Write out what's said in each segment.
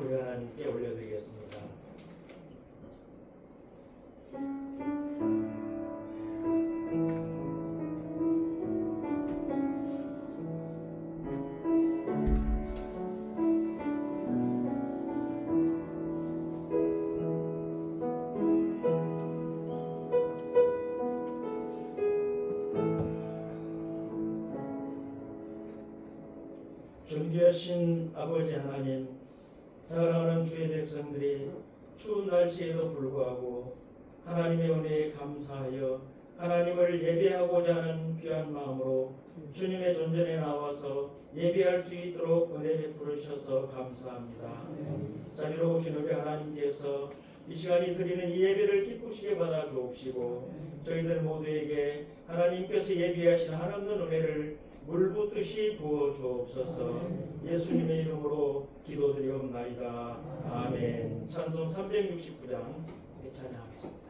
우리 하나님께 올려드리겠습니다. 자비하신 아버지 하나님, 사랑하는 주의 백성들이 추운 날씨에도 불구하고 하나님의 은혜에 감사하여 하나님을 예배하고자 하는 귀한 마음으로 주님의 존전에 나와서 예배할 수 있도록 은혜 베풀으셔서 감사합니다. 자비로우신 우리 하나님께서 이 시간이 드리는 이 예배를 기쁘시게 받아 주옵시고 저희들 모두에게 하나님께서 예비하신 한없는 은혜를 물붓듯이 부어 주옵소서. 예수님의 이름으로 기도드리옵나이다. 아멘. 찬송 369장 찬양하겠습니다.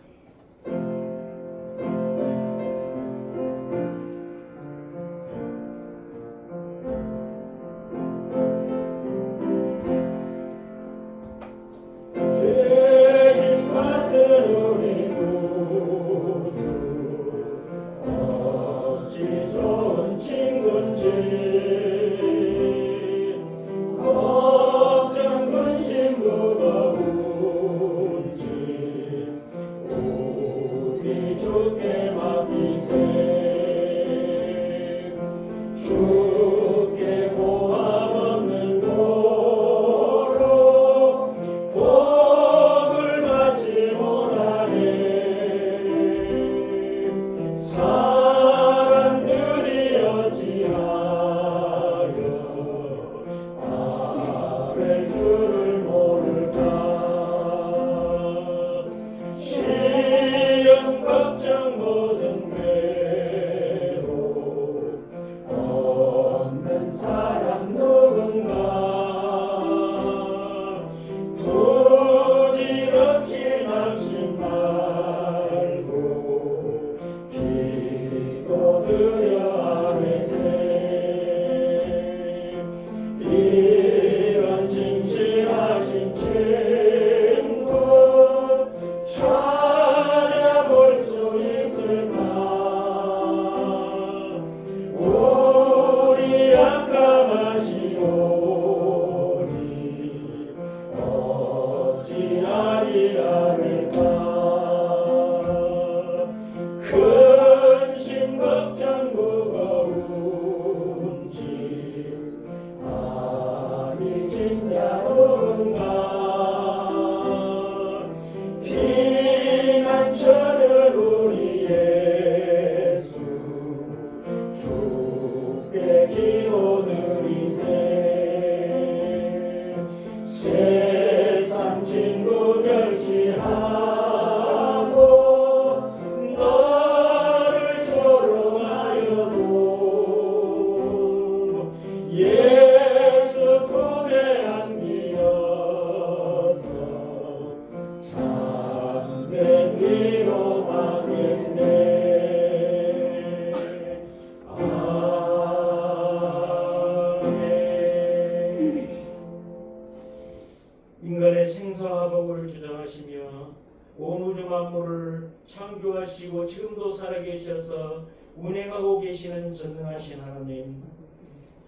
인간의 생사와 복을 주장하시며 온 우주 만물을 창조하시고 지금도 살아계셔서 운행하고 계시는 전능하신 하나님,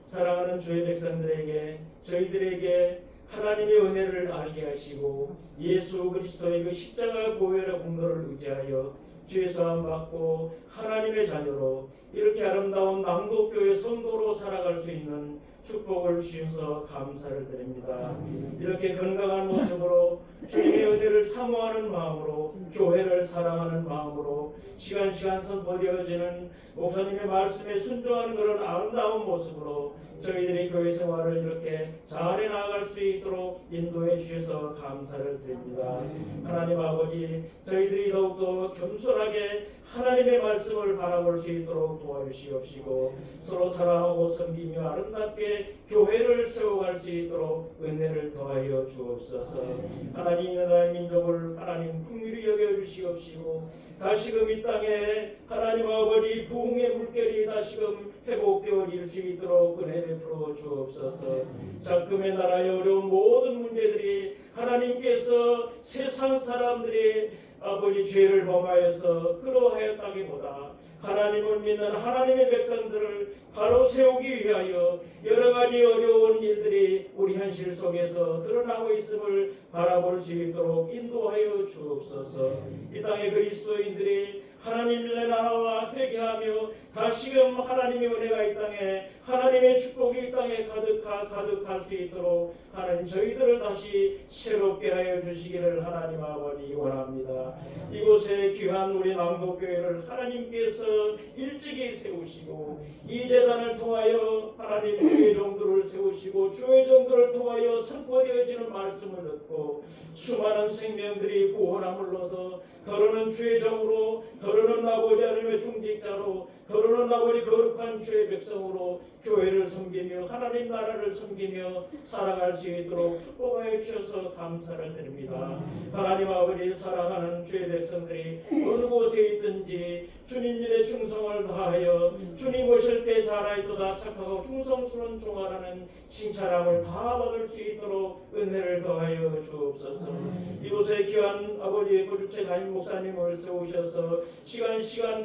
사랑하는 주의 백성들에게 저희들에게 하나님의 은혜를 알게 하시고 예수 그리스도의 그 십자가 보혈의 공로를 의지하여 죄 사함 받고 하나님의 자녀로 이렇게 아름다운 남곡교회 성도로 살아갈 수 있는 축복을 주셔서 감사를 드립니다. 이렇게 건강한 모습으로 주님의 은혜를 사모하는 마음으로 교회를 사랑하는 마음으로 시간 선포되어지는 목사님의 말씀에 순종하는 그런 아름다운 모습으로 저희들의 교회 생활을 이렇게 잘해 나갈 수 있도록 인도해 주셔서 감사를 드립니다. 하나님 아버지, 저희들이 더욱더 겸손하게 하나님의 말씀을 바라볼 수 있도록 도와주시옵시고 서로 사랑하고 섬기며 아름답게 교회를 세워갈 수 있도록 은혜를 더하여 주옵소서. 하나님, 나라의 민족을 하나님 긍휼히 여겨주시옵시고 다시금 이 땅에 하나님 아버지 부흥의 물결이 다시금 회복되어질 수 있도록 은혜 베풀어 주옵소서. 작금의 나라의 어려운 모든 문제들이 하나님께서 세상 사람들이 아버지 죄를 범하여서 그러하였다기보다 하나님을 믿는 하나님의 백성들을 바로 세우기 위하여 여러 가지 어려운 일들이 우리 현실 속에서 드러나고 있음을 바라볼 수 있도록 인도하여 주옵소서. 이 땅의 그리스도인들이 하나님의 나라와 회개하며 감사하며 다시금 하나님의 은혜가 이 땅에 하나님의 축복이 이 땅에 가득할 수 있도록 하나님 저희들을 다시 새롭게 하여 주시기를 하나님 아버지 원합니다. 이곳에 귀한 우리 남도교회를 하나님께서 일찍이 세우시고 이 재단을 통하여 하나님 주의 종들을 세우시고 주의 종들을 통하여 선포되어지는 말씀을 듣고 수많은 생명들이 구원함을 얻어 더러는 주의 종으로 더러는 아버지 하나님의 중직자로 더러는 아버지 거룩한 주의 백성으로 교회를 섬기며 하나님 나라를 섬기며 살아갈 수 있도록 축복하여 주셔서 감사를 드립니다. 하나님 아버지 사랑하는 주의 백성들이 어느 곳에 있든지 주님 일에 충성을 다하여 주님 오실 때 잘하였도다 착하고 충성스러운 종아라는 칭찬함을 다 받을 수 있도록 은혜를 더하여 주옵소서. 이곳에 귀한 아버지의 거주체 담임 목사님을 세우셔서 시간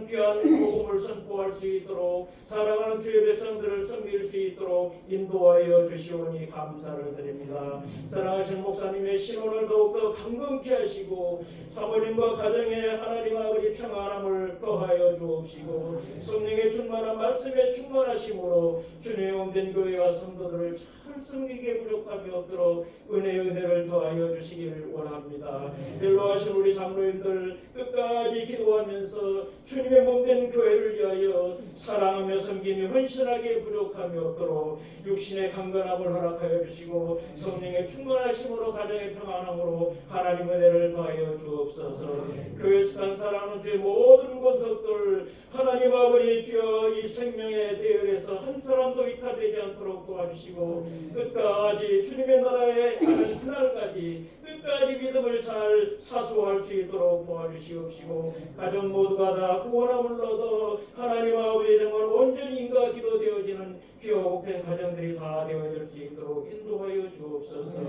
귀한 복음을 선포할 수 있도록 사랑하는 주의 백성들을 섬길 수 있도록 인도하여 주시오니 감사를 드립니다. 사랑하신 목사님의 신혼을 더욱더 강건케 하시고 사모님과 가정에 하나님 아버지 평안함을 더하여 주옵시고 성령의 충만한 말씀에 충만하심으로 주님의 몸된 교회와 성도들을 잘 섬기기에 부족함이 없도록 은혜를 더하여 주시기를 원합니다. 연로하신 우리 장로님들 끝까지 기도하면서 주님의 몸된 교회를 위하여 사랑하며 섬기며 헌신하기에 부족함이 없도록 육신의 강건함을 허락하여 주시고 성령의 충만하심으로 가정의 평안함으로 하나님 은혜를 더하여 주옵소서. 교회 속한 사랑하는 주의 모든 권속들 하나님 아버지 주여 이 생명의 대열에서 한 사람도 이탈되지 않도록 도와주시고 끝까지 주님의 나라에 가는 그날까지 끝까지 믿음을 잘 사수할 수 있도록 도와주시옵시고 가정 모두가 다 구원함을 얻어 하나님 아버지 정말 온전히 인과 기도되어지는 귀하복된 가정들이 다 되어질 수 있도록 인도하여 주옵소서.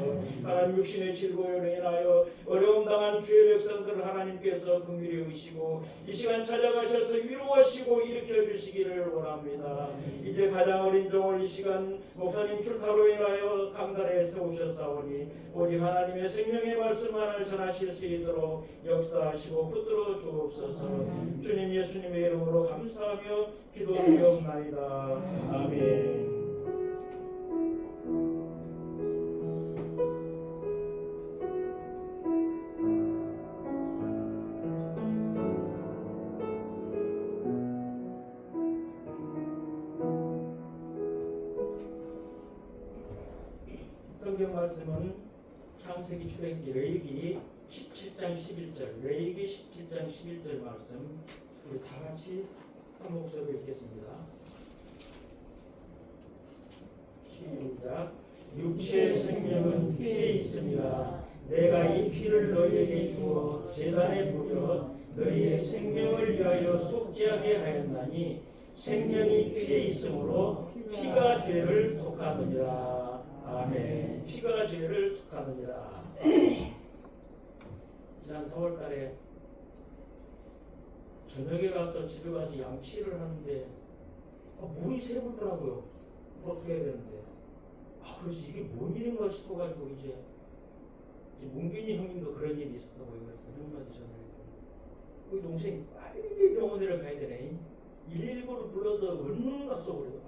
하나님 육신의 질고로 인하여 어려움 당한 주의 백성들을 하나님께서 긍휼히 여기시고 이 시간 찾아가셔서 위로하시고 일으켜 주시기를 원합니다. 이제 가장 어린 종을 이 시간 목사님 출타로 인하여 강단에 세우셨사오니 오직 하나님의 생명의 말씀 하나를 전하실 수 있도록 역사하시고 붙들어 주옵소서. 주님 예수님의 이름으로 감사하며 기도드리옵나이다. 아멘. 성경 말씀은 창세기 출애굽기 레위기 17장 11절 레위기 17장 11절 말씀 우리 다 같이 한 목소리로 읽겠습니다. 시작. 육체의 생명은 피에 있습니다. 내가 이 피를 너희에게 주어 제단에 부려 너희의 생명을 위하여 속죄하게 하였나니 생명이 피에 있으므로 피가 죄를 속하느니라. 아멘. 피가 죄를 속하느니라. 지난 4월달에 저녁에 가서 집에 가서 양치를 하는데 물이 새불더라고요. 어떻게 해야 되는데 그래서 이게 뭔 일인가 싶어가지고 이제 문균이 형님도 그런 일이 있었다고 그래서 형님한테 전화했고 우리 동생이 빨리 병원에 가야 되네. 119를 불러서 얼른 갔어. 그래요.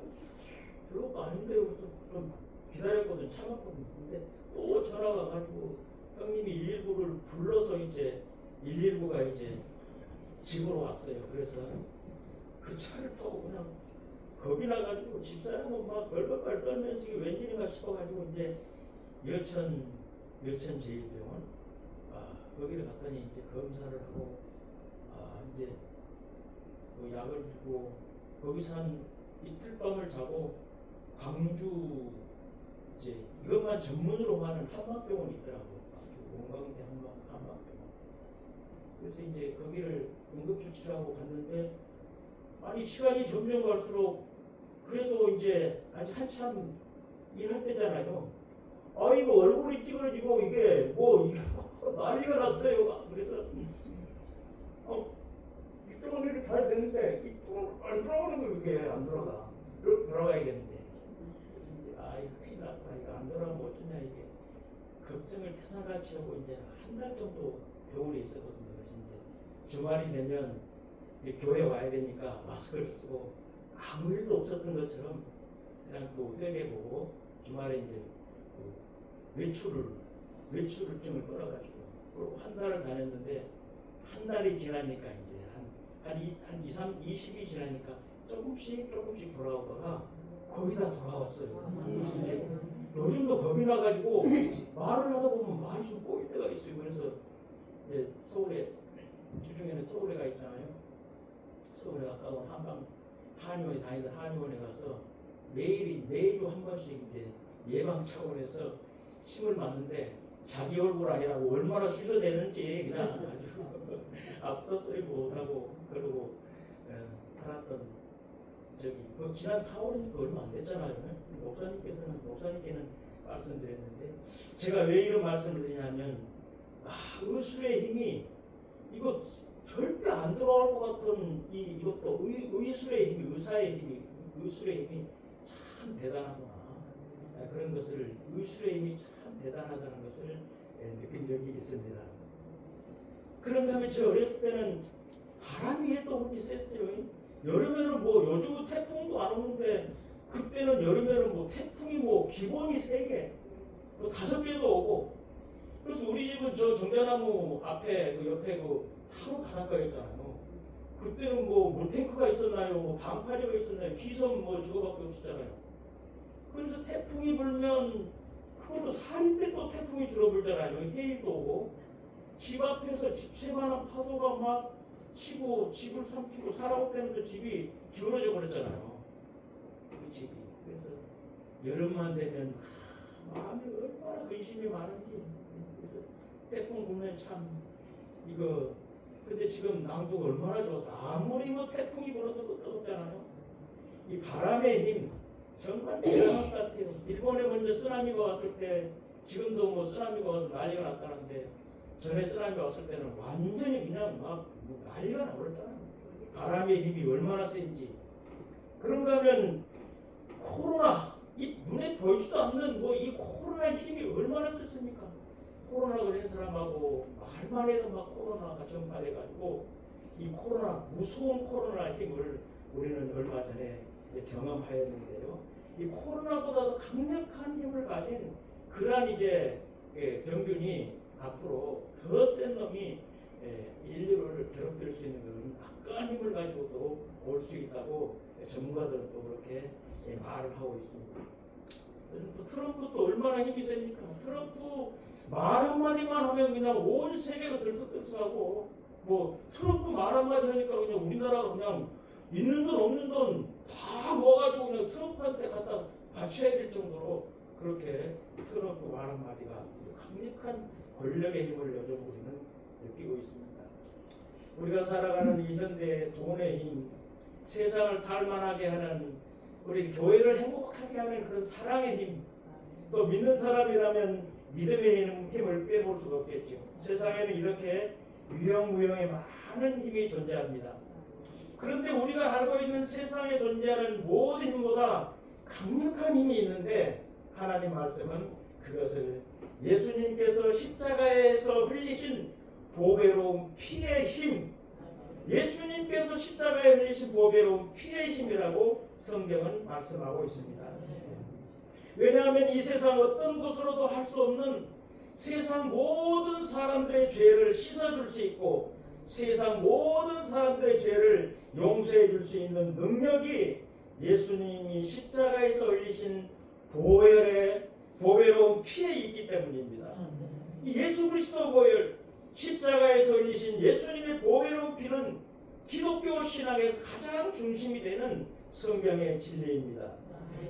별로가 아닌데 그래서 좀 기다렸거든. 참았거든. 근데 또 전화가 가지고 형님이 119를 불러서 이제 119가 이제 집으로 왔어요. 그래서 그 차를 타고 그냥 겁이 나가지고 집사람은 막 벌벌벌 떨면서 이게 웬일인가 싶어가지고 이제 여천 제1병원 거기를 갔더니 이제 검사를 하고 이제 그 약을 주고 거기서 한 이틀 밤을 자고 광주 이제 이것만 전문으로 하는 한방병원이 있더라고요. 원광대 한방병원. 그래서 이제 거기를 응급조치하고 갔는데 아니 시간이 점점 갈수록 그래도 이제 아직 한참 일할 때잖아요. 이거 얼굴이 찌그러지고 이게 뭐 난리가 났어요. 그래서 이쪽은 이렇게 잘 되는데 이쪽은 안 돌아가는 거 이게 안 돌아가. 이렇게 돌아가야겠는데 이거 큰일 났다. 이거 안 돌아가면 어쩌냐 이게 걱정을 태산같이 하고 이제 한 달 정도 병원에 있었거든요. 그래서 이제 주말이 되면 교회 와야 되니까 마스크를 쓰고 아무 일도 없었던 것처럼 그냥 또 회개 보고 주말에 이제 외출증을 끌어가지고 그리고 한 달을 다녔는데 한 달이 지나니까 이제 한 20이 지나니까 조금씩 돌아오다가 거의 다 돌아왔어요. 근데 요즘도 겁이 나가지고 말을 하다 보면 말이 좀 꼬일 때가 있어요. 그래서 이제 서울에 주중에는 서울에가 있잖아요. 서울에 가까운 한의원에 다니던 한의원에 가서 매주 한 번씩 이제 예방 차원에서 침을 맞는데 자기 얼굴 아니라고 얼마나 수셔대는지 그냥 아주 앞서서지 못하고 그러고 살았던 저기 지난 4월이니까 얼마 안 됐잖아요. 목사님께는 말씀드렸는데 제가 왜 이런 말씀을 드리냐면 의술의 힘이 이거 절대 안 들어갈 것 같은 이것도 의술의 힘이 의사의 힘이 의술의 힘이 참 대단하구나. 그런 것을 의술의 힘이 참 대단하다는 것을 느낀 적이 있습니다. 그런가 하면 제 어렸을 때는 바람이 왜 또 그렇게 셌어요. 여름에는 뭐 요즘은 태풍도 안 오는데 그때는 여름에는 뭐 태풍이 뭐 기본이 3개, 뭐 5개도 오고. 그래서 우리 집은 저 정자나무 앞에 그 옆에 그 하루 바닷가 있잖아요. 그때는 뭐 물탱크가 있었나요? 뭐 방파제가 있었나요? 비섬 뭐 저거밖에 없었잖아요. 그래서 태풍이 불면 그것도 살이 때 또 태풍이 주로 불잖아요. 해일도 오고 집 앞에서 집채만한 파도가 막 치고 집을 삼키고 살아올 때는 또 집이 기울어져 버렸잖아요. 그 집이. 그래서 여름만 되면 마음이 얼마나 근심이 많은지. 그래서 태풍 불면 참 이거 근데 지금 낭도가 얼마나 좋아서 아무리 뭐 태풍이 불어도 뜨겁잖아요. 이 바람의 힘 정말 대단한 것 같아요. 일본에 먼저 쓰나미가 왔을 때 지금도 뭐 쓰나미가 와서 난리가 났다는데 전에 쓰나미 왔을 때는 완전히 그냥 막 난리가 나버렸잖아요. 바람의 힘이 얼마나 센지. 그런가 하면 코로나 이 눈에 보이지도 않는 뭐 이 코로나 힘이 얼마나 셌습니까? 코로나 걸린 사람하고 말만 해도 막 코로나가 전파돼가지고 이 코로나 무서운 코로나 힘을 우리는 얼마 전에 경험하였는데요. 이 코로나보다도 강력한 힘을 가진 그러한 이제 병균이 앞으로 더 센 놈이 인류를 괴롭힐 수 있는 그런 막강한 힘을 가지고도 올 수 있다고 전문가들은 또 그렇게 말을 하고 있습니다. 그래서 또 트럼프도 얼마나 힘이 세니까 트럼프 말 한마디만 하면 그냥 온 세계가 들썩들썩하고 뭐 트럼프 말 한마디 하니까 그냥 우리나라가 그냥 있는 돈 없는 돈 다 모아가지고 그냥 트럼프한테 갖다 바쳐야 될 정도로 그렇게 트럼프 말 한마디가 강력한 권력의 힘을 요즘 우리는 느끼고 있습니다. 우리가 살아가는 이 현대 돈의 힘, 세상을 살만하게 하는 우리 교회를 행복하게 하는 그런 사랑의 힘, 또 믿는 사람이라면 믿음의 힘을 빼놓을 수가 없겠죠. 세상에는 이렇게 유형무형의 많은 힘이 존재합니다. 그런데 우리가 알고 있는 세상에 존재하는 모든 힘보다 강력한 힘이 있는데 하나님 말씀은 그것을 예수님께서 십자가에서 흘리신 보배로운 피의 힘, 예수님께서 십자가에 흘리신 보배로운 피의 힘이라고 성경은 말씀하고 있습니다. 왜냐하면 이 세상 어떤 곳으로도 할 수 없는 세상 모든 사람들의 죄를 씻어줄 수 있고 세상 모든 사람들의 죄를 용서해 줄 수 있는 능력이 예수님이 십자가에서 흘리신 보배로운 피에 있기 때문입니다. 이 예수 그리스도 보혈, 십자가에서 흘리신 예수님의 보배로운 피는 기독교 신앙에서 가장 중심이 되는 성경의 진리입니다.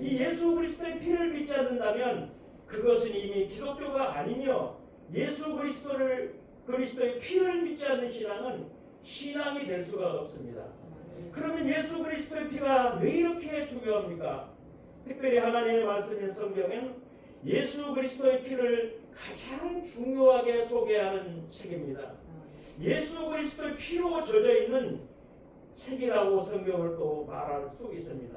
이 예수 그리스도의 피를 믿지 않는다면 그것은 이미 기독교가 아니며 예수 그리스도의 피를 믿지 않는 신앙은 신앙이 될 수가 없습니다. 그러면 예수 그리스도의 피가 왜 이렇게 중요합니까? 특별히 하나님의 말씀인 성경은 예수 그리스도의 피를 가장 중요하게 소개하는 책입니다. 예수 그리스도의 피로 젖어 있는 책이라고 성경을 또 말할 수 있습니다.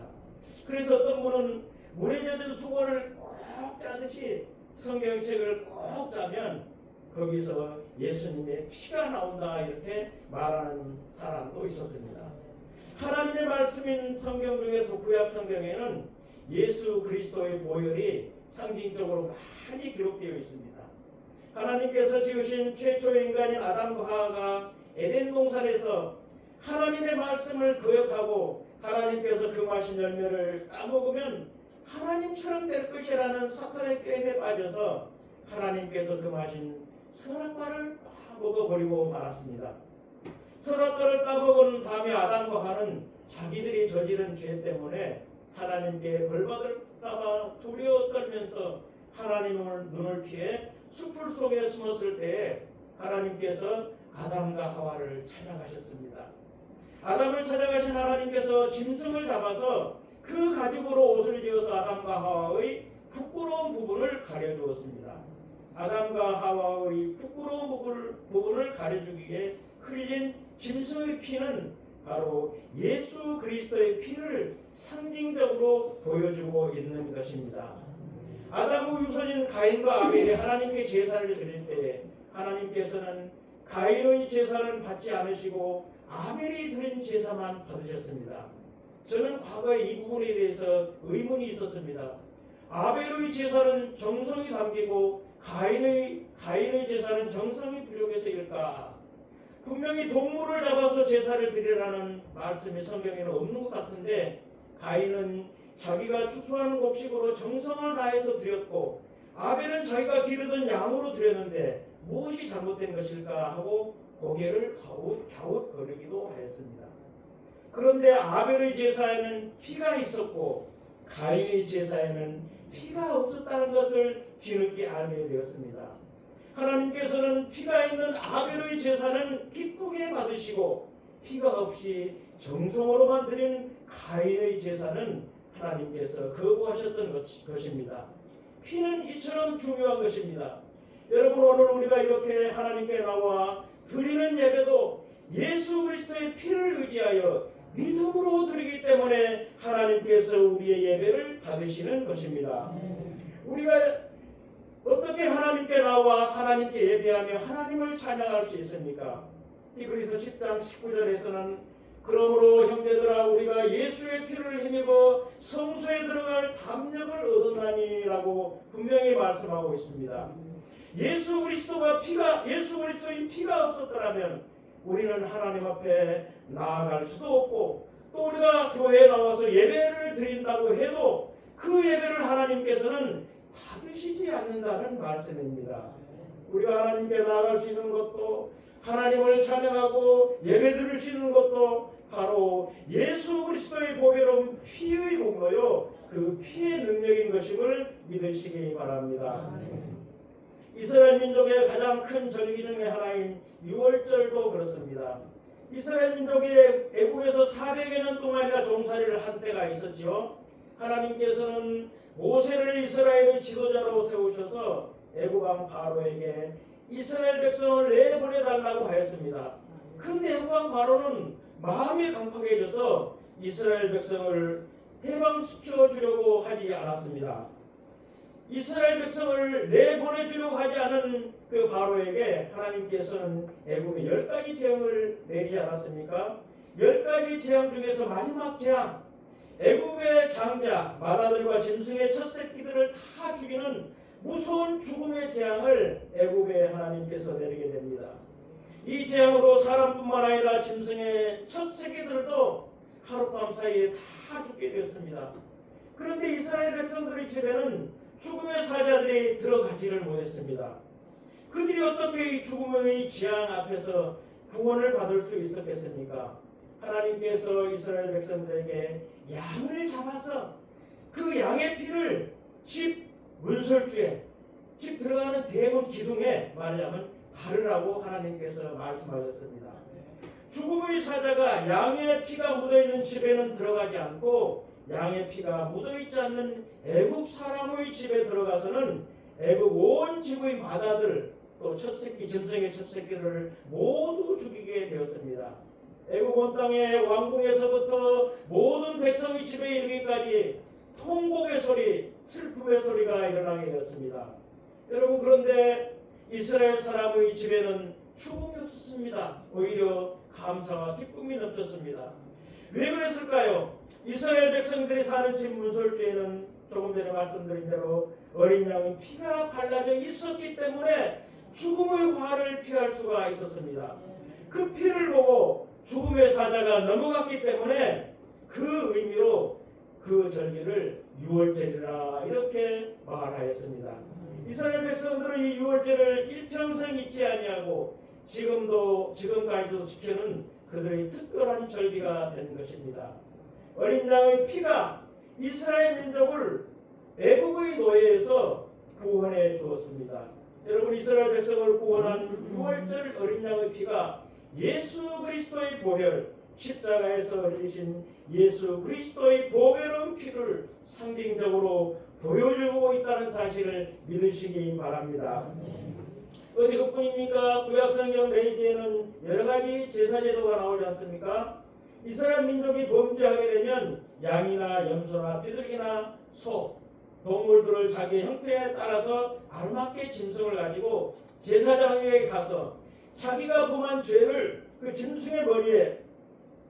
그래서 어떤 분은 물에 젖은 수건을 꼭 짜듯이 성경책을 꼭 짜면 거기서 예수님의 피가 나온다 이렇게 말하는 사람도 있었습니다. 하나님의 말씀인 성경 중에서 구약 성경에는 예수 그리스도의 보혈이 상징적으로 많이 기록되어 있습니다. 하나님께서 지으신 최초의 인간인 아담과 하와가 에덴 동산에서 하나님의 말씀을 거역하고 하나님께서 금하신 열매를 따먹으면 하나님처럼 될 것이라는 사탄의 게임에 빠져서 하나님께서 금하신 선악과를 먹어버리고 말았습니다. 선악과를 따먹은 다음에 아담과 하와는 자기들이 저지른 죄 때문에 하나님께 벌받을까봐 두려워 떨면서 하나님의 눈을 피해 숲을 속에 숨었을 때에 하나님께서 아담과 하와를 찾아가셨습니다. 아담을 찾아가신 하나님께서 짐승을 잡아서 그 가죽으로 옷을 지어서 아담과 하와의 부끄러운 부분을 가려주었습니다. 아담과 하와의 부끄러운 부분을 가려주기에 흘린 짐승의 피는 바로 예수 그리스도의 피를 상징적으로 보여주고 있는 것입니다. 아담의 유손인 가인과 아벨이 하나님께 제사를 드릴 때에 하나님께서는 가인의 제사는 받지 않으시고 아벨이 드린 제사만 받으셨습니다. 저는 과거에 이 부분에 대해서 의문이 있었습니다. 아벨의 제사는 정성이 담기고 가인의 제사는 정성이 부족해서일까? 분명히 동물을 잡아서 제사를 드리라는 말씀이 성경에는 없는 것 같은데 가인은 자기가 추수하는 곡식으로 정성을 다해서 드렸고 아벨은 자기가 기르던 양으로 드렸는데 무엇이 잘못된 것일까 하고 고개를 갸웃거리기도 하였습니다. 그런데 아벨의 제사에는 피가 있었고 가인의 제사에는 피가 없었다는 것을 뒤늦게 알게 되었습니다. 하나님께서는 피가 있는 아벨의 제사는 기쁘게 받으시고 피가 없이 정성으로만 드린 가인의 제사는 하나님께서 거부하셨던 것입니다. 피는 이처럼 중요한 것입니다. 여러분, 오늘 우리가 이렇게 하나님께 나와 드리는 예배도 예수 그리스도의 피를 의지하여 믿음으로 드리기 때문에 하나님께서 우리의 예배를 받으시는 것입니다. 우리가 어떻게 하나님께 나와 하나님께 예배하며 하나님을 찬양할 수 있습니까? 히브리서 10장 19절에서는 그러므로 형제들아 우리가 예수의 피를 힘입어 성소에 들어갈 담력을 얻으나니라고 분명히 말씀하고 있습니다. 예수 그리스도의 피가 없었더라면 우리는 하나님 앞에 나아갈 수도 없고 또 우리가 교회에 나와서 예배를 드린다고 해도 그 예배를 하나님께서는 받으시지 않는다는 말씀입니다. 우리가 하나님께 나아갈 수 있는 것도 하나님을 찬양하고 예배 드릴 수 있는 것도 바로 예수 그리스도의 보배로운 피의 공로요 그 피의 능력인 것임을 믿으시기 바랍니다. 이스라엘 민족의 가장 큰 절기 중의 하나인 유월절도 그렇습니다. 이스라엘 민족이 애국에서 400여 년 동안이나 종살이를 한 때가 있었죠. 하나님께서는 모세를 이스라엘의 지도자로 세우셔서 애국왕 바로에게 이스라엘 백성을 내보내달라고 하였습니다. 그런데 애국왕 바로는 마음이 강팍해져서 이스라엘 백성을 해방시켜 주려고 하지 않았습니다. 이스라엘 백성을 내보내주려고 하지 않은 그 바로에게 하나님께서는 애국의 10가지 재앙을 내리지 않았습니까? 10가지 재앙 중에서 마지막 재앙, 애국의 장자, 마다들과 짐승의 첫 새끼들을 다 죽이는 무서운 죽음의 재앙을 애국에 하나님께서 내리게 됩니다. 이 재앙으로 사람뿐만 아니라 짐승의 첫 새끼들도 하룻밤 사이에 다 죽게 되었습니다. 그런데 이스라엘 백성들의 집에는 죽음의 사자들이 들어가지를 못했습니다. 그들이 어떻게 이 죽음의 재앙 앞에서 구원을 받을 수 있었겠습니까? 하나님께서 이스라엘 백성들에게 양을 잡아서 그 양의 피를 집 문설주에 집 들어가는 대문 기둥에 말하자면 바르라고 하나님께서 말씀하셨습니다. 죽음의 사자가 양의 피가 묻어있는 집에는 들어가지 않고 양의 피가 묻어있지 않는 애국 사람의 집에 들어가서는 애국 온 집의 마다들 또 첫새끼 짐승의 첫새끼를 모두 죽이게 되었습니다. 애국 온 땅의 왕궁에서부터 모든 백성의 집에 이르기까지 통곡의 소리, 슬픔의 소리가 일어나게 되었습니다. 여러분, 그런데 이스라엘 사람의 집에는 죽음이 없었습니다. 오히려 감사와 기쁨이 넘쳤습니다. 왜 그랬을까요? 이스라엘 백성들이 사는 집 문설주에는 조금 전에 말씀드린 대로 어린 양의 피가 발라져 있었기 때문에 죽음의 화를 피할 수가 있었습니다. 그 피를 보고 죽음의 사자가 넘어갔기 때문에 그 의미로 그 절기를 유월절이라 이렇게 말하였습니다. 이스라엘 백성들은 이 유월절을 일평생 잊지 아니하고 지금까지도 지켜는 그들의 특별한 절기가 된 것입니다. 어린 양의 피가 이스라엘 민족을 애국의 노예에서 구원해 주었습니다. 여러분, 이스라엘 백성을 구원한 유월절 어린 양의 피가 예수 그리스도의 보혈, 십자가에서 흘리신 예수 그리스도의 보배로운 피를 상징적으로 보여주고 있다는 사실을 믿으시기 바랍니다. 어디 그뿐입니까? 구약성경 레위기에는 여러 가지 제사제도가 나오지 않습니까? 이스라엘 민족이 범죄하게 되면 양이나 염소나 비둘기나 소, 동물들을 자기의 형편에 따라서 알맞게 짐승을 가지고 제사장에게 가서 자기가 범한 죄를 그 짐승의 머리에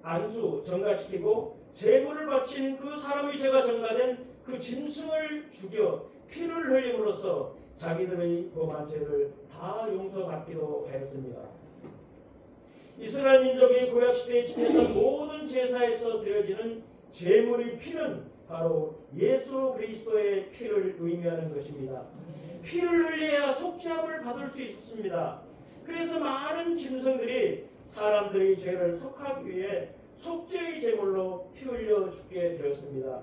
안수 전가시키고 제물을 바친 그 사람의 죄가 전가된 그 짐승을 죽여 피를 흘림으로써 자기들의 범한 죄를 다 용서받기도 하였습니다. 이스라엘 민족이 구약시대에 지냈던 모든 제사에서 드려지는 제물의 피는 바로 예수 그리스도의 피를 의미하는 것입니다. 피를 흘려야 속죄함을 받을 수 있습니다. 그래서 많은 짐승들이 사람들의 죄를 속하기 위해 속죄의 제물로 피 흘려 죽게 되었습니다.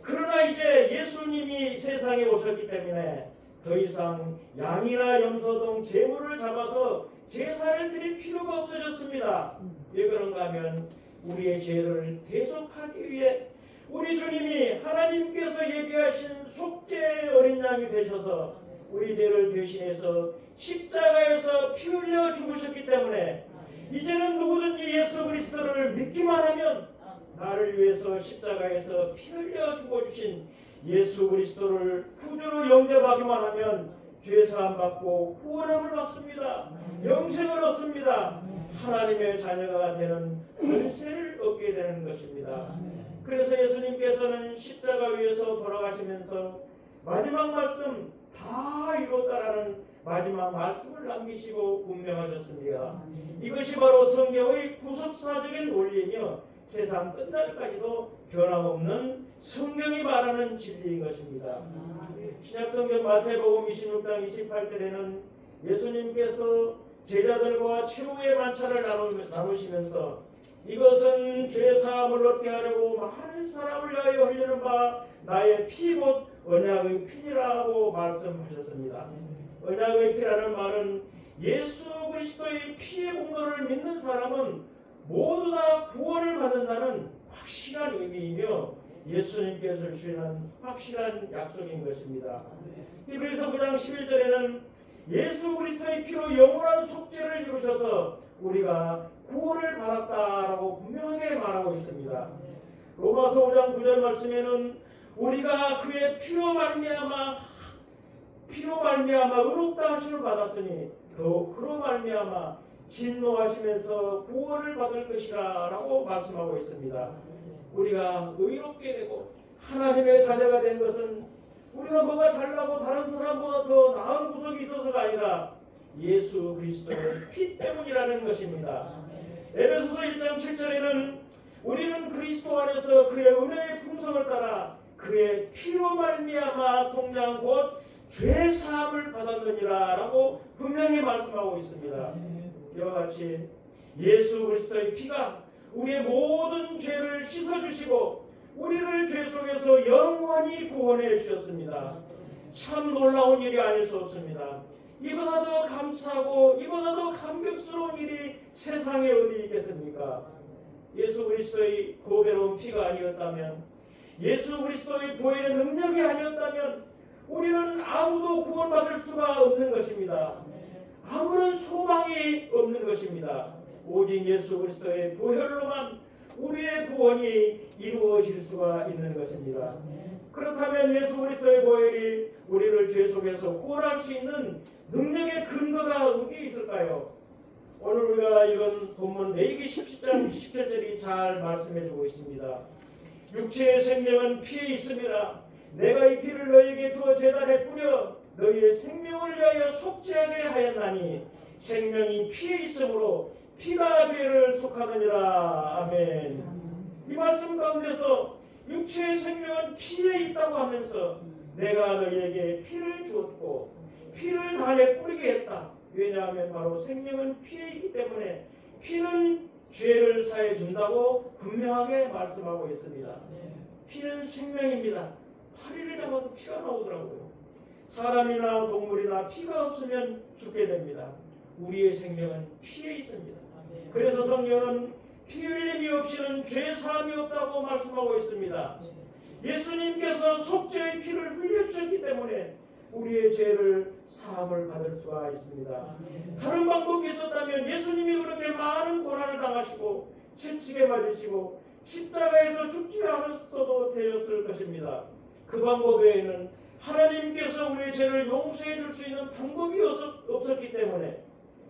그러나 이제 예수님이 세상에 오셨기 때문에 더 이상 양이나 염소 등 제물을 잡아서 제사를 드릴 필요가 없어졌습니다. 왜 그런가 하면 우리의 죄를 대속하기 위해 우리 주님이 하나님께서 예비하신 속죄 어린 양이 되셔서 우리 죄를 대신해서 십자가에서 피 흘려 죽으셨기 때문에 이제는 누구든지 예수 그리스도를 믿기만 하면 나를 위해서 십자가에서 피 흘려 죽어주신 예수 그리스도를 구주로 영접하기만 하면 죄사함 받고 구원함을 받습니다. 영생을 얻습니다. 하나님의 자녀가 되는 권세를 얻게 되는 것입니다. 그래서 예수님께서는 십자가 위에서 돌아가시면서 마지막 말씀 다 이뤘다라는 마지막 말씀을 남기시고 분명하셨습니다. 이것이 바로 성경의 구속사적인 원리이며 세상 끝날까지도 변함없는 성경이 말하는 진리인 것입니다. 신약성경 마태복음 26장 28절에는 예수님께서 제자들과 최후의 만찬을 나누시면서 이것은 죄사함을 얻게 하려고 많은 사람을 위하여 흘리는 바 나의 피 곧 언약의 피라고 말씀하셨습니다. 언약의 피라는 말은 예수 그리스도의 피의 공로를 믿는 사람은 모두 다 구원을 받는다는 확실한 의미이며 예수님께서 주시는 확실한 약속인 것입니다. 히브리서 9장 11절에는 예수 그리스도의 피로 영원한 속죄를 이루셔서 우리가 구원을 받았다라고 분명하게 말하고 있습니다. 로마서 5장 9절 말씀에는 우리가 그의 피로 말미암아 의롭다 하심을 받았으니 더욱 그로 말미암아 진노하시면서 구원을 받을 것이라 라고 말씀하고 있습니다. 우리가 의롭게 되고 하나님의 자녀가 된 것은 우리가 뭐가 잘나고 다른 사람보다 더 나은 구속이 있어서가 아니라 예수 그리스도의 피 때문이라는 것입니다. 에베소서 1장 7절에는 우리는 그리스도 안에서 그의 은혜의 풍성을 따라 그의 피로 말미암아 속량 곧 죄사함을 받았느니라 라고 분명히 말씀하고 있습니다. 이와 같이 예수 그리스도의 피가 우리의 모든 죄를 씻어주시고 우리를 죄 속에서 영원히 구원해 주셨습니다. 참 놀라운 일이 아닐 수 없습니다. 이보다 더 감사하고 이보다 더 감격스러운 일이 세상에 어디 있겠습니까? 예수 그리스도의 보배로운 피가 아니었다면, 예수 그리스도의 보혈의 능력이 아니었다면 우리는 아무도 구원받을 수가 없는 것입니다. 아무런 소망이 없는 것입니다. 오직 예수 그리스도의 보혈로만 우리의 구원이 이루어질 수가 있는 것입니다. 그렇다면 예수 그리스도의 보혈이 우리를 죄 속에서 구원할 수 있는 능력의 근거가 어디에 있을까요? 오늘 우리가 읽은 본문 레위기 17장 17절이 잘 말씀해주고 있습니다. 육체의 생명은 피에 있음이라 내가 이 피를 너희에게 주어 제단에 뿌려 너희의 생명을 위하여 속죄하게 하였나니 생명이 피에 있으므로 피가 죄를 속하느니라. 아멘. 이 말씀 가운데서 육체의 생명은 피에 있다고 하면서 내가 너희에게 피를 주었고 피를 단에 뿌리게 했다. 왜냐하면 바로 생명은 피에 있기 때문에 피는 죄를 사해 준다고 분명하게 말씀하고 있습니다. 피는 생명입니다. 파리를 잡아도 피가 나오더라고요. 사람이나 동물이나 피가 없으면 죽게 됩니다. 우리의 생명은 피에 있습니다. 그래서 성경은 피 흘림이 없이는 죄 사함이 없다고 말씀하고 있습니다. 예수님께서 속죄의 피를 흘려주셨기 때문에 우리의 죄를 사함을 받을 수가 있습니다. 다른 방법이 있었다면 예수님이 그렇게 많은 고난을 당하시고 채찍에 맞으시고 십자가에서 죽지 않았어도 되었을 것입니다. 그 방법 외에는 하나님께서 우리의 죄를 용서해 줄 수 있는 방법이 없었기 때문에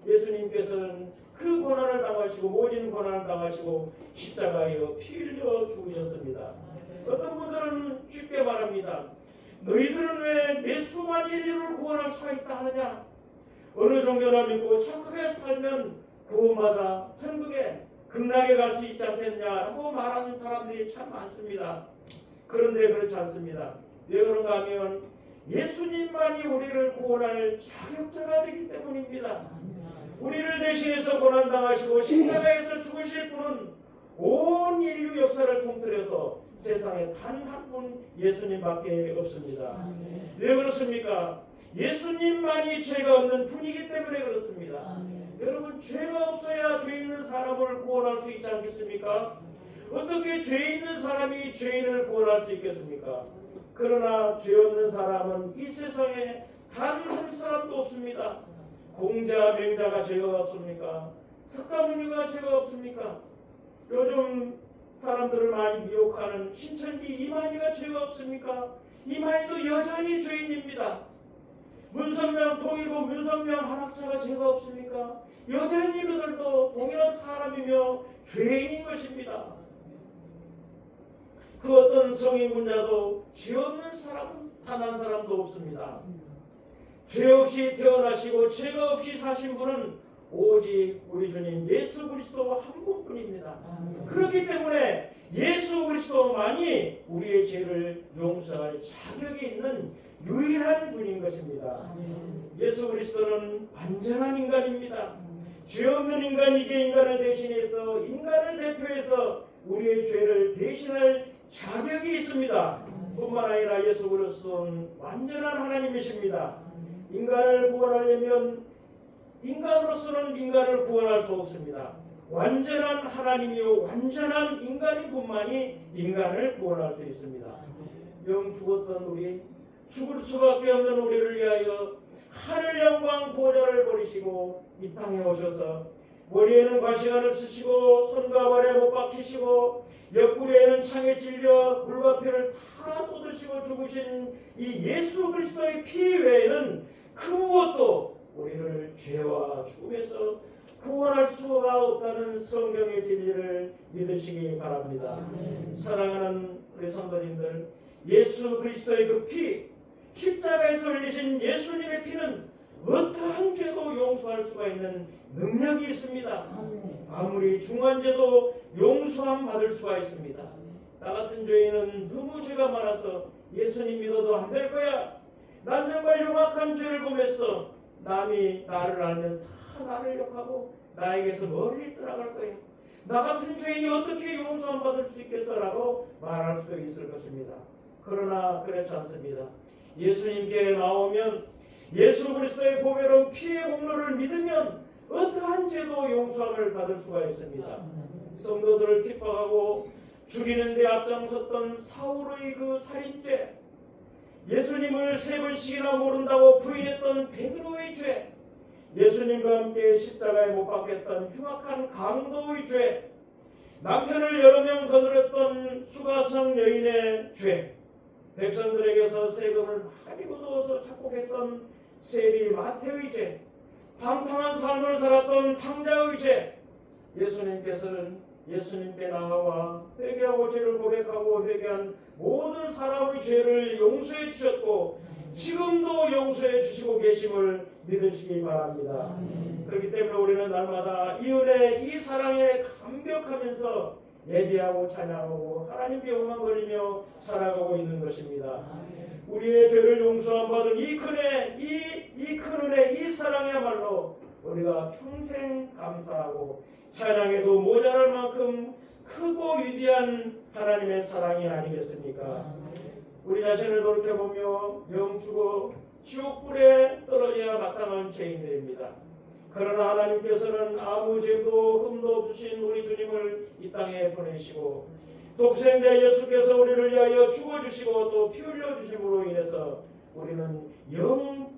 예수님께서는 그 고난을 당하시고 모진 고난을 당하시고 십자가에 피 흘려 죽으셨습니다. 어떤 분들은 쉽게 말합니다. 너희들은 왜 내 수많은 인류를 구원할 수가 있다 하느냐? 어느 종교나 믿고 착하게 살면 구원받아 천국에 극락에 갈 수 있지 않겠냐라고 말하는 사람들이 참 많습니다. 그런데 그렇지 않습니다. 왜 그런가 하면 예수님만이 우리를 구원할 자격자가 되기 때문입니다. 우리를 대신해서 고난당하시고 십자가에서 죽으실 분은 온 인류 역사를 통틀어서 세상에 단 한 분 예수님밖에 없습니다. 왜 그렇습니까? 예수님만이 죄가 없는 분이기 때문에 그렇습니다. 여러분, 죄가 없어야 죄 있는 사람을 구원할 수 있지 않겠습니까? 어떻게 죄 있는 사람이 죄인을 구원할 수 있겠습니까? 그러나 죄 없는 사람은 이 세상에 단 한 사람도 없습니다. 공자, 맹자가 죄가 없습니까? 석가모니가 죄가 없습니까? 요즘 사람들을 많이 미혹하는 신천지 이만희가 죄가 없습니까? 이만희도 여전히 죄인입니다. 문선명, 통일부 문선명 한학자가 죄가 없습니까? 여전히 그들도 동일한 사람이며 죄인인 것입니다. 그 어떤 성인 군자도 죄 없는 사람은 단 한 사람도 없습니다. 죄 없이 태어나시고 죄가 없이 사신 분은 오직 우리 주님 예수 그리스도 한 분뿐입니다. 그렇기 때문에 예수 그리스도만이 우리의 죄를 용서할 자격이 있는 유일한 분인 것입니다. 예수 그리스도는 완전한 인간입니다. 죄 없는 인간이게 인간을 대신해서 인간을 대표해서 우리의 죄를 대신할 자격이 있습니다. 뿐만 아니라 예수 그리스도는 완전한 하나님이십니다. 인간을 구원하려면 인간으로서는 인간을 구원할 수 없습니다. 완전한 하나님이요 완전한 인간인 분만이 인간을 구원할 수 있습니다. 영 죽었던 우리, 죽을 수밖에 없는 우리를 위하여 하늘 영광 보좌를 버리시고 이 땅에 오셔서 머리에는 과시관을 쓰시고 손과 발에 못 박히시고 옆구리에는 창에 찔려 물과 피를 다 쏟으시고 죽으신 이 예수 그리스도의 피 외에는 그 무엇도 우리를 죄와 죽음에서 구원할 수가 없다는 성경의 진리를 믿으시기 바랍니다. 사랑하는 우리 성도님들, 예수 그리스도의 그 피, 십자가에서 흘리신 예수님의 피는 어떠한 죄도 용서할 수가 있는 능력이 있습니다. 아무리 중한 죄도 용서함 받을 수가 있습니다. 나 같은 죄인은 너무 죄가 많아서 예수님 믿어도 안 될 거야. 난 정말 흉악한 죄를 범했어. 남이 나를 알면 다 나를 욕하고 나에게서 멀리 떠나갈 거야. 나 같은 죄인이 어떻게 용서함 받을 수 있겠어라고 말할 수도 있을 것입니다. 그러나 그렇지 않습니다. 예수님께 나오면 예수 그리스도의 보배로운 피의 공로를 믿으면 어떠한 죄도 용서함을 받을 수가 있습니다. 성도들을 핍박하고 죽이는 데 앞장섰던 사울의 그 살인죄, 예수님을 3번씩이나 모른다고 부인했던 베드로의 죄, 예수님과 함께 십자가에 못 박혔던 흉악한 강도의 죄, 남편을 여러 명 거느렸던 수가성 여인의 죄, 백성들에게서 세금을 많이 거두어서 착복했던 세리 마태의 죄, 방탕한 삶을 살았던 탕자의 죄, 예수님께서는 예수님께 나아와 회개하고 죄를 고백하고 회개한 모든 사람의 죄를 용서해 주셨고 지금도 용서해 주시고 계심을 믿으시기 바랍니다. 그렇기 때문에 우리는 날마다 이 은혜, 이 사랑에 감격하면서 예배하고 찬양하고 하나님께 영광거리며 살아가고 있는 것입니다. 우리의 죄를 용서함 받은 이 큰 은혜, 이 사랑이야말로 우리가 평생 감사하고 찬양에도 모자랄 만큼 크고 위대한 하나님의 사랑이 아니겠습니까? 우리 자신을 돌이켜보며 영주고 지옥불에 떨어져야 마땅한 죄인들입니다. 그러나 하나님께서는 아무 죄도 흠도 없으신 우리 주님을 이 땅에 보내시고 독생자 예수께서 우리를 위하여 죽어주시고 또 피 흘려주심으로 인해서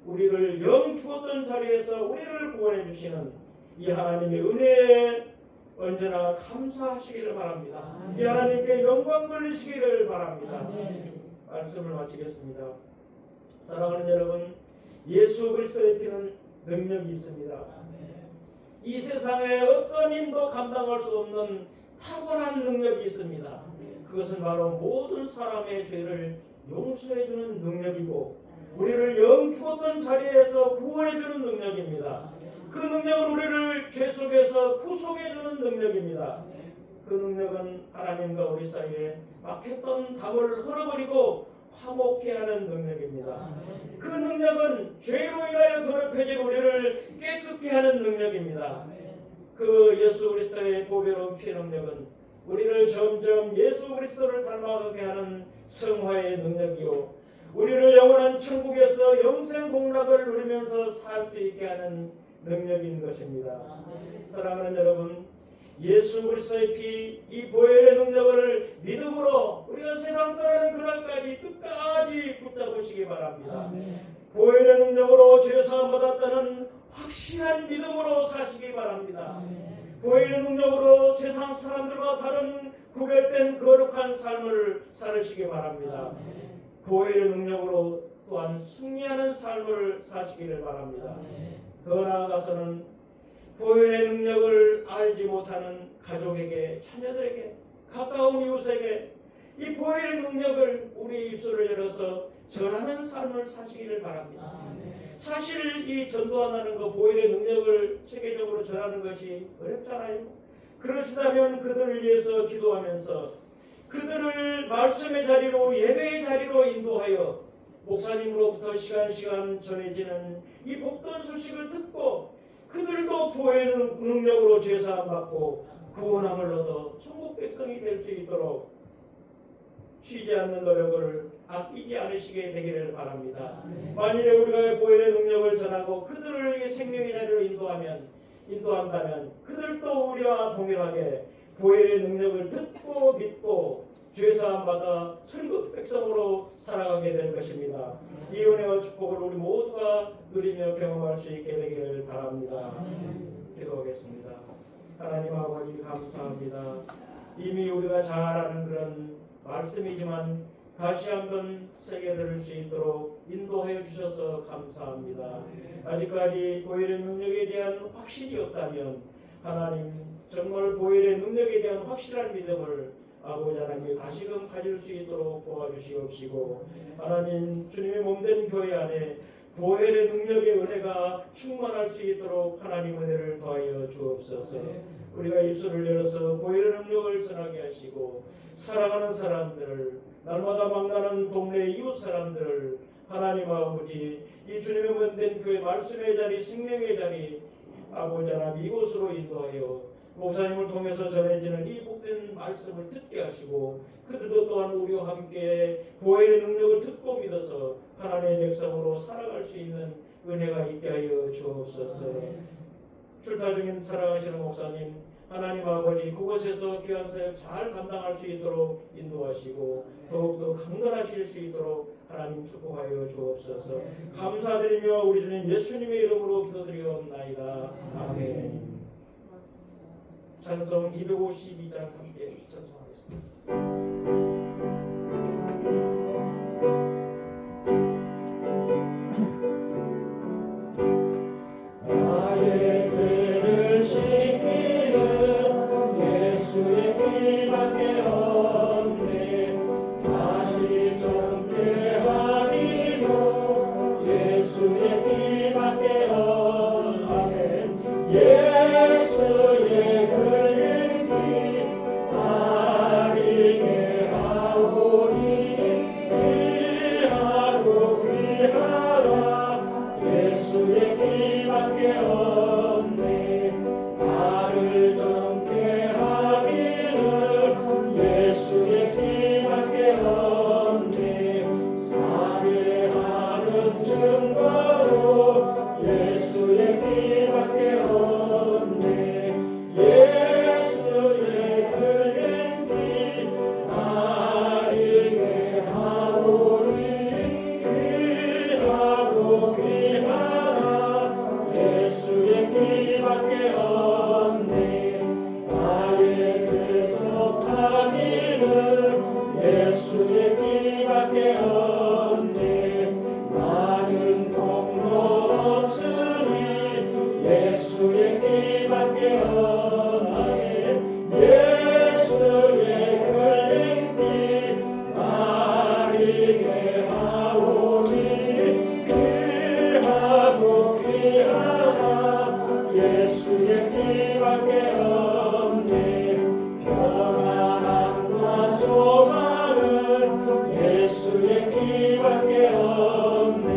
우리를 영 죽었던 자리에서 우리를 구원해 주시는 이 하나님의 은혜에 언제나 감사하시기를 바랍니다. 이 하나님께 영광 돌리시기를 바랍니다. 말씀을 마치겠습니다. 사랑하는 여러분, 예수 그리스도의 피는 능력이 있습니다. 이 세상에 어떤 힘도 감당할 수 없는 탁월한 능력이 있습니다. 그것은 바로 모든 사람의 죄를 용서해주는 능력이고 우리를 영 죽었던 자리에서 구원해주는 능력입니다. 그 능력은 우리를 죄 속에서 구속해주는 능력입니다. 그 능력은 하나님과 우리 사이에 막혔던 담을 흘러버리고 화목케 하는 능력입니다. 그 능력은 죄로 인하여 더럽혀진 우리를 깨끗게 하는 능력입니다. 그 예수 그리스도의 보배로운 피의 능력은 우리를 점점 예수 그리스도를 닮아가게 하는 성화의 능력이요 우리를 영원한 천국에서 영생 복락을 누리면서 살 수 있게 하는 능력인 것입니다. 사랑하는 여러분, 예수 그리스도의 피, 이 보혈의 능력을 믿음으로 우리가 세상 떠나는 그날까지 끝까지 붙잡으시기 바랍니다. 보혈의 능력으로 죄사함 받았다는 확실한 믿음으로 사시기 바랍니다. 보혈의 능력으로 세상 사람들과 다른 구별된 거룩한 삶을 살으시기 바랍니다. 보혈의 능력으로 또한 승리하는 삶을 사시기를 바랍니다. 더 나아가서는 보혈의 능력을 알지 못하는 가족에게, 자녀들에게, 가까운 이웃에게 이 보혈의 능력을 우리 입술을 열어서 전하는 삶을 사시기를 바랍니다. 사실 이 전도한다는 것, 보혈의 능력을 체계적으로 전하는 것이 어렵잖아요. 그러시다면 그들을 위해서 기도하면서 그들을 말씀의 자리로, 예배의 자리로 인도하여 목사님으로부터 시간 전해지는 이 복된 소식을 듣고 그들도 보혈의 능력으로 죄사함 받고 구원함을 얻어 천국 백성이 될 수 있도록 쉬지 않는 노력을 아끼지 않으시게 되기를 바랍니다. 만일에 우리가 보혈의 능력을 전하고 그들을 이 생명의 자리로 인도한다면 그들도 우리와 동일하게 보혈의 능력을 듣고 믿고 죄사함 받아 천국 백성으로 살아가게 될 것입니다. 이 은혜와 축복을 우리 모두가 누리며 경험할 수 있게 되기를 바랍니다. 기도하겠습니다. 하나님 아버지 감사합니다. 이미 우리가 잘 아는 그런 말씀이지만 다시 한번 새겨 들을 수 있도록 인도해 주셔서 감사합니다. 아직까지 보혈의 능력에 대한 확신이 없다면 하나님 정말 보혈의 능력에 대한 확실한 믿음을 아버지 하나님 다시금 가질 수 있도록 도와주시옵시고 하나님 주님의 몸된 교회 안에 보혈의 능력의 은혜가 충만할 수 있도록 하나님 은혜를 더하여 주옵소서. 우리가 입술을 열어서 보혈의 능력을 전하게 하시고 사랑하는 사람들을 날마다 만나는 동네 이웃 사람들을 하나님 아버지 이 주님의 몸된 교회 말씀의 자리 생명의 자리 아버지 하나님 이곳으로 인도하여 목사님을 통해서 전해지는 이 복된 말씀을 듣게 하시고 그들도 또한 우리와 함께 보혈의 능력을 듣고 믿어서 하나님의 백성으로 살아갈 수 있는 은혜가 있게 하여 주옵소서. 출타 중인 사랑하시는 목사님 하나님 아버지 그곳에서 귀한 사역 잘 감당할 수 있도록 인도하시고 더욱더 강건하실 수 있도록 하나님 축복하여 주옵소서. 감사드리며 우리 주님 예수님의 이름으로 기도드리옵나이다. 아멘. 찬송 252장 함께 찬송하겠습니다. 길은 예수의 길밖에 없네. 나는 통로 없으니 예수의 길밖에 없네. 예수의 흘린 길 나에게 하오니 귀하고 귀하다. 예수의 길밖에 없네. 평안함과 소망은 예수의 길밖에 없네.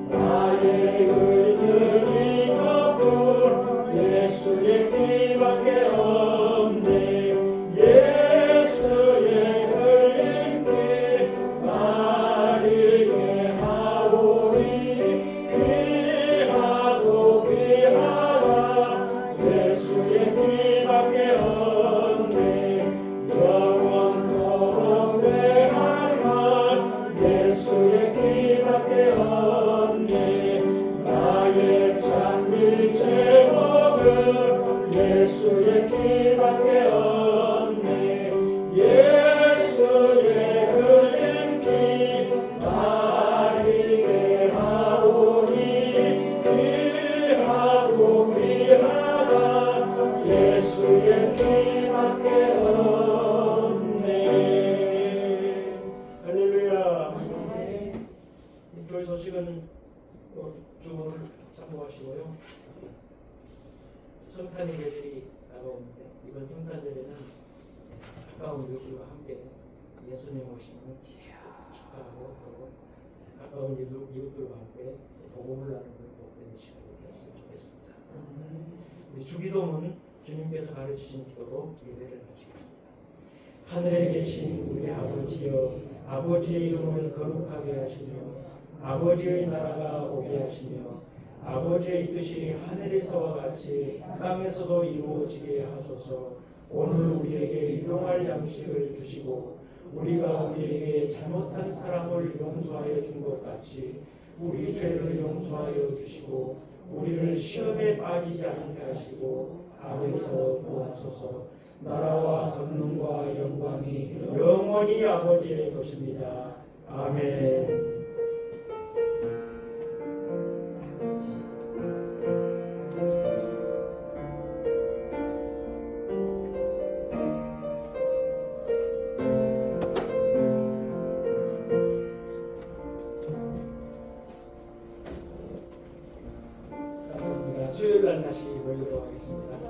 나의 의는 이것뿐 예수의 길밖에 없네. 예수의 흘린 길 나에게 하오니 귀하고 귀하다. 예수의 길밖에 없네. 영원토록 내할 말 예수의 길밖에 없네. 나의 찬미 제목은 예수의 길밖에 없네. 예수의 흘린 길 나에게 하오니 귀하고 귀하다. 예수의 길밖에 없네. 할렐루야. 이 교회 소식은 주문을 참고하시고요. 성탄의 계절이 다가오는데 이번 성탄절에는 가까운 이웃들과 함께 예수님 오심을 축하하고 또 가까운 이웃들과 함께 복음을 나누는 복된 시간이 됐으면 좋겠습니다. 우리 주기도문 주님께서 가르치신 기도로 예배를 마치겠습니다. 하늘에 계신 우리 아버지여, 아버지의 이름을 거룩하게 하시며 아버지의 나라가 오게 하시며 아버지의 뜻이 하늘에서와 같이 땅에서도 이루어지게 하소서. 오늘 우리에게 일용할 양식을 주시고 우리가 우리에게 잘못한 사람을 용서하여 준 것 같이 우리 죄를 용서하여 주시고 우리를 시험에 빠지지 않게 하시고 악에서 구하소서. 나라와 권능과 영광이 영원히 아버지의 것입니다. 아멘. 수요일 날 다시 모이도록 하겠습니다.